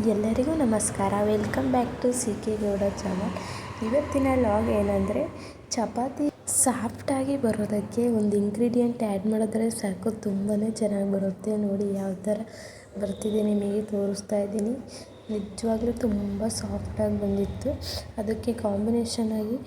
ಎಲ್ಲರಿಗೂ ನಮಸ್ಕಾರ. Welcome back to C K Gowda channel. ಇವತ್ತಿನ ಲಾಗ್ ಏನಂದರೆ, ಚಪಾತಿ ಸಾಫ್ಟಾಗಿ ಬರೋದಕ್ಕೆ ಒಂದು ಇಂಗ್ರೀಡಿಯೆಂಟ್ ಆ್ಯಡ್ ಮಾಡಿದ್ರೆ ಸಾಕು, ತುಂಬಾ ಚೆನ್ನಾಗಿ ಬರುತ್ತೆ. ನೋಡಿ ಯಾವ ಥರ ಬರ್ತಿದೆ ನಿಮಗೆ ತೋರಿಸ್ತಾ ಇದ್ದೀನಿ. ನಿಜವಾಗ್ಲೂ ತುಂಬ ಸಾಫ್ಟಾಗಿ ಬಂದಿತ್ತು. ಅದಕ್ಕೆ ಕಾಂಬಿನೇಷನಾಗಿ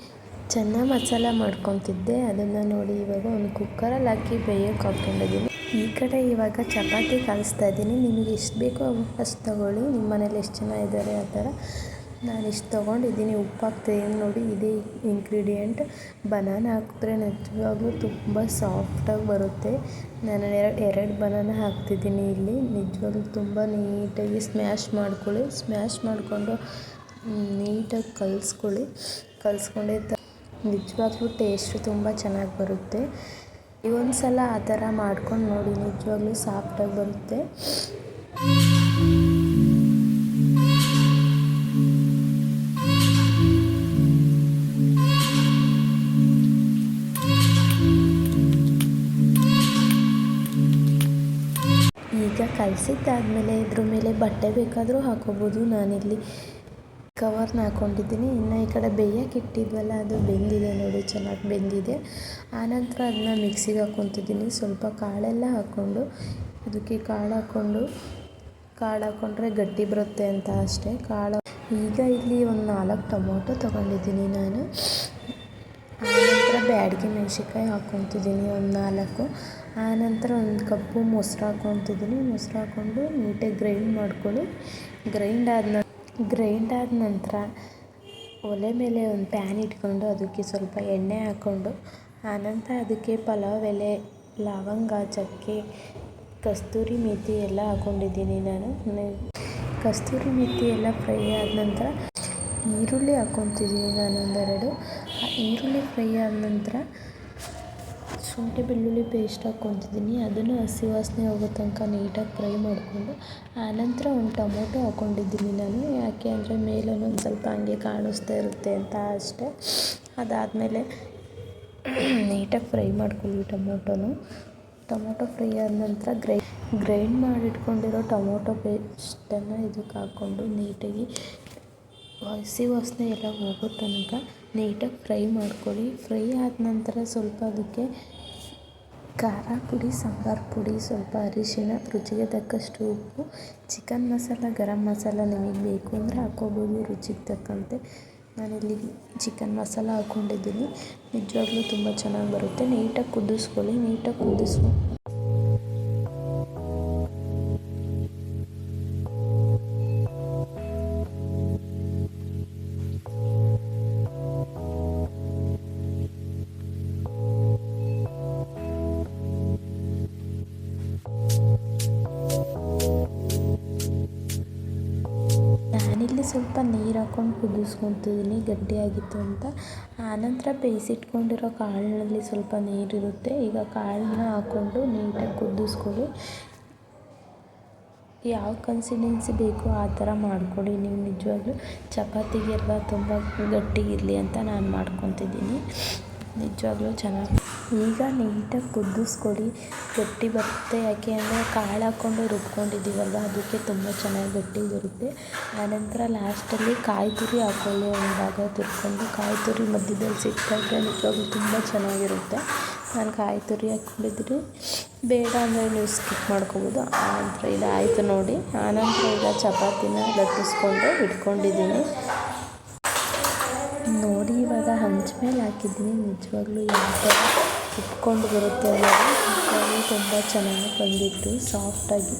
ಚೆನ್ನ ಮಸಾಲ ಮಾಡ್ಕೊತಿದ್ದೆ. ಅದನ್ನು ನೋಡಿ ಇವಾಗ ಒಂದು ಕುಕ್ಕರಲ್ಲಿ ಹಾಕಿ ಬೇಯೋಕೆ ಹಾಕ್ಕೊಂಡಿದ್ದೀನಿ. ಈ ಕಡೆ ಇವಾಗ ಚಪಾತಿ ಕಲಿಸ್ತಾ ಇದ್ದೀನಿ. ನಿಮಗೆ ಎಷ್ಟು ಬೇಕೋ ಅಷ್ಟು ತೊಗೊಳ್ಳಿ. ನಿಮ್ಮ ಮನೇಲಿ ಎಷ್ಟು ಜನ ಇದ್ದಾರೆ ಆ ಥರ. ನಾನು ಇಷ್ಟು ತೊಗೊಂಡಿದ್ದೀನಿ. ಉಪ್ಪು ಹಾಕ್ತಾಯಿದ್ದೀನಿ ನೋಡಿ. ಇದೇ ಇಂಗ್ರೀಡಿಯೆಂಟ್. ಬನಾನಾ ಹಾಕಿದ್ರೆ ನಿಜವಾಗ್ಲೂ ತುಂಬ ಸಾಫ್ಟಾಗಿ ಬರುತ್ತೆ. ನಾನು ಎರಡು ಬನಾನಾ ಹಾಕ್ತಿದ್ದೀನಿ ಇಲ್ಲಿ. ನಿಜವಾಗ್ಲೂ ತುಂಬ ನೀಟಾಗಿ ಸ್ಮ್ಯಾಶ್ ಮಾಡ್ಕೊಳ್ಳಿ. ಸ್ಮ್ಯಾಶ್ ಮಾಡಿಕೊಂಡು ನೀಟಾಗಿ ಕಲಿಸ್ಕೊಂಡಿದ್ದ ನಿಜವಾಗ್ಲೂ ಟೇಸ್ಟು ತುಂಬ ಚೆನ್ನಾಗಿ ಬರುತ್ತೆ. ಒಂದು ಸಲ ಆ ಥರ ಮಾಡ್ಕೊಂಡು ನೋಡಿ, ನಿಜವಾಗ್ಲೂ ಸಾಫ್ಟಾಗಿ ಬರುತ್ತೆ. ಈಗ ಕಲಸಿದ್ದಾದಮೇಲೆ ಇದ್ರ ಮೇಲೆ ಬಟ್ಟೆ ಬೇಕಾದರೂ ಹಾಕೋಬೋದು. ನಾನಿಲ್ಲಿ ಕವರ್ನ ಹಾಕ್ಕೊಂಡಿದ್ದೀನಿ. ಇನ್ನು ಈ ಕಡೆ ಬೇಯಕ್ಕೆ ಇಟ್ಟಿದ್ವಲ್ಲ, ಅದು ಬೆಂದಿದೆ ನೋಡಿ, ಚೆನ್ನಾಗಿ ಬೆಂದಿದೆ. ಆನಂತರ ಅದನ್ನ ಮಿಕ್ಸಿಗೆ ಹಾಕ್ಕೊತಿದ್ದೀನಿ. ಸ್ವಲ್ಪ ಕಾಳೆಲ್ಲ ಹಾಕ್ಕೊಂಡು, ಅದಕ್ಕೆ ಕಾಳು ಹಾಕ್ಕೊಂಡ್ರೆ ಗಟ್ಟಿ ಬರುತ್ತೆ ಅಂತ ಅಷ್ಟೇ. ಈಗ ಇಲ್ಲಿ ಒಂದು 4 ಟೊಮೊಟೊ ತೊಗೊಂಡಿದ್ದೀನಿ ನಾನು. ಆನಂತರ ಬ್ಯಾಡಗಿ ಮೆಣಸಿನ್ಕಾಯಿ ಹಾಕ್ಕೊತಿದ್ದೀನಿ ಒಂದು 4. ಆನಂತರ ಒಂದು ಕಪ್ಪು ಮೊಸರು ಹಾಕ್ಕೊತಿದ್ದೀನಿ. ಮೊಸರು ಹಾಕ್ಕೊಂಡು ನೀಟಾಗಿ ಗ್ರೈಂಡ್ ಮಾಡ್ಕೊಳ್ಳಿ. ಗ್ರೈಂಡ್ ಆದ ನಂತರ ಒಲೆ ಮೇಲೆ ಒಂದು ಪ್ಯಾನ್ ಇಟ್ಕೊಂಡು ಅದಕ್ಕೆ ಸ್ವಲ್ಪ ಎಣ್ಣೆ ಹಾಕ್ಕೊಂಡು, ಆನಂತರ ಅದಕ್ಕೆ ಪಲಾವ್ ಎಲೆ, ಲವಂಗ, ಚಕ್ಕೆ, ಕಸ್ತೂರಿ ಮೇಥಿ ಎಲ್ಲ ಹಾಕ್ಕೊಂಡಿದ್ದೀನಿ ನಾನು. ಕಸ್ತೂರಿ ಮೇಥಿ ಎಲ್ಲ ಫ್ರೈ ಆದ ನಂತರ ಈರುಳ್ಳಿ ಹಾಕ್ಕೊತಿದ್ದೀನಿ ನಾನು ಒಂದೆರಡು. ಈರುಳ್ಳಿ ಫ್ರೈ ಆದ ನಂತರ ಶುಂಠಿ ಬೆಳ್ಳುಳ್ಳಿ ಪೇಸ್ಟ್ ಹಾಕ್ಕೊತಿದ್ದೀನಿ. ಅದನ್ನು ಹಸಿ ವಾಸನೆ ಹೋಗೋ ತನಕ ನೀಟಾಗಿ ಫ್ರೈ ಮಾಡಿಕೊಂಡು, ಆನಂತರ ಒಂದು ಟೊಮೊಟೊ ಹಾಕ್ಕೊಂಡಿದ್ದೀನಿ ನಾನು. ಯಾಕೆ ಅಂದರೆ ಮೇಲೂ ಒಂದು ಸ್ವಲ್ಪ ಹಂಗೆ ಕಾಣಿಸ್ತಾ ಇರುತ್ತೆ ಅಂತ ಅಷ್ಟೇ. ಅದಾದಮೇಲೆ ನೀಟಾಗಿ ಫ್ರೈ ಮಾಡ್ಕೊಳ್ಳಿ ಟೊಮೊಟೊ ಫ್ರೈ ಆದ ನಂತರ ಗ್ರೈಂಡ್ ಮಾಡಿಟ್ಕೊಂಡಿರೋ ಟೊಮೊಟೊ ಪೇಸ್ಟನ್ನು ಇದಕ್ಕೆ ಹಾಕ್ಕೊಂಡು ನೀಟಾಗಿ ಹಸಿ ವಾಸನೆ ಎಲ್ಲ ಹೋಗೋ ತನಕ ನೀಟಾಗಿ ಫ್ರೈ ಮಾಡ್ಕೊಳ್ಳಿ. ಫ್ರೈ ಆದ ನಂತರ ಸ್ವಲ್ಪ ಅದಕ್ಕೆ ಖಾರ ಪುಡಿ, ಸಾಂಬಾರು ಪುಡಿ, ಸ್ವಲ್ಪ ಅರಿಶಿಣ, ರುಚಿಗೆ ತಕ್ಕಷ್ಟು ಉಪ್ಪು, ಚಿಕನ್ ಮಸಾಲ, ಗರಂ ಮಸಾಲ ನಿಮಗೆ ಬೇಕು ಅಂದರೆ ಹಾಕ್ಕೋಬೋದು ರುಚಿಗೆ ತಕ್ಕಂತೆ. ನಾನಿಲ್ಲಿ ಚಿಕನ್ ಮಸಾಲ ಹಾಕ್ಕೊಂಡಿದ್ದೀನಿ. ನಿಜವಾಗ್ಲೂ ತುಂಬ ಚೆನ್ನಾಗಿ ಬರುತ್ತೆ. ನೀಟಾಗಿ ಕುದಿಸ್ಕೊಳ್ಳಿ. ನಾನಿಲ್ಲಿ ಸ್ವಲ್ಪ ನೀರು ಹಾಕ್ಕೊಂಡು ಕುದಿಸ್ಕೊತಿದ್ದೀನಿ, ಗಟ್ಟಿಯಾಗಿತ್ತು ಅಂತ. ಆನಂತರ ಬೇಯಿಸಿಟ್ಕೊಂಡಿರೋ ಕಾಳಿನಲ್ಲಿ ಸ್ವಲ್ಪ ನೀರಿರುತ್ತೆ. ಈಗ ಕಾಳನ್ನ ಹಾಕ್ಕೊಂಡು ನೀಟಾಗಿ ಕುದಿಸ್ಕೊಳ್ಳಿ. ಯಾವ ಕನ್ಸಿಸ್ಟೆನ್ಸಿ ಬೇಕೋ ಆ ಥರ ಮಾಡ್ಕೊಳ್ಳಿ ನೀವು. ನಿಜವಾಗ್ಲೂ ಚಪಾತಿಗೆಲ್ಲ ತುಂಬ ಗಟ್ಟಿಗಿರಲಿ ಅಂತ ನಾನು ಮಾಡ್ಕೊತಿದ್ದೀನಿ. ನಿಜವಾಗ್ಲೂ ಚೆನ್ನಾಗಿ ಈಗ ನೀಟಾಗಿ ಕುದಿಸ್ಕೊಳ್ಳಿ. ಗಟ್ಟಿ ಬರುತ್ತೆ. ಯಾಕೆ ಅಂದರೆ ಕಾಳು ಹಾಕ್ಕೊಂಡು ರುಬ್ಕೊಂಡಿದ್ದೀವಲ್ವ, ಅದಕ್ಕೆ ತುಂಬ ಚೆನ್ನಾಗಿ ಗಟ್ಟಿ ಬರುತ್ತೆ. ಆನಂತರ ಲಾಸ್ಟಲ್ಲಿ ಕಾಯಿ ತುರಿ ಹಾಕ್ಕೊಳ್ಳಿ. ಒಂದು ಭಾಗ ತುರ್ಕೊಂಡು ಕಾಯಿ ತುರಿ ಮಧ್ಯದಲ್ಲಿ ಸಿಕ್ಕಿದ್ರೆ ನಿಜವಾಗ್ಲೂ ತುಂಬ ಚೆನ್ನಾಗಿರುತ್ತೆ. ನಾನು ಕಾಯಿ ತುರಿ ಹಾಕ್ಕೊಂಡಿದ್ದೀನಿ. ಬೇಡ ಅಂದರೆ ನೀವು ಸ್ಕಿಪ್ ಮಾಡ್ಕೋಬೋದು. ಆನಂತರ ಇದಾಯಿತು ನೋಡಿ. ಆನಂತರ ಈಗ ಚಪಾತಿನ ಲಟ್ಟಿಸ್ಕೊಂಡು ಇಟ್ಕೊಂಡಿದ್ದೀನಿ ನೋಡಿ. ಇವಾಗ ಹಂಚ ಮೇಲೆ ಹಾಕಿದ್ದೀನಿ. ನಿಜವಾಗ್ಲೂ ಯಾವ ಥರ ಉಟ್ಕೊಂಡು ಬರುತ್ತೆ ಅನ್ನೋದು ನಿಜವಾಗ್ಲೂ ತುಂಬ ಚೆನ್ನಾಗಿ ಬಂದಿತ್ತು, ಸಾಫ್ಟಾಗಿ.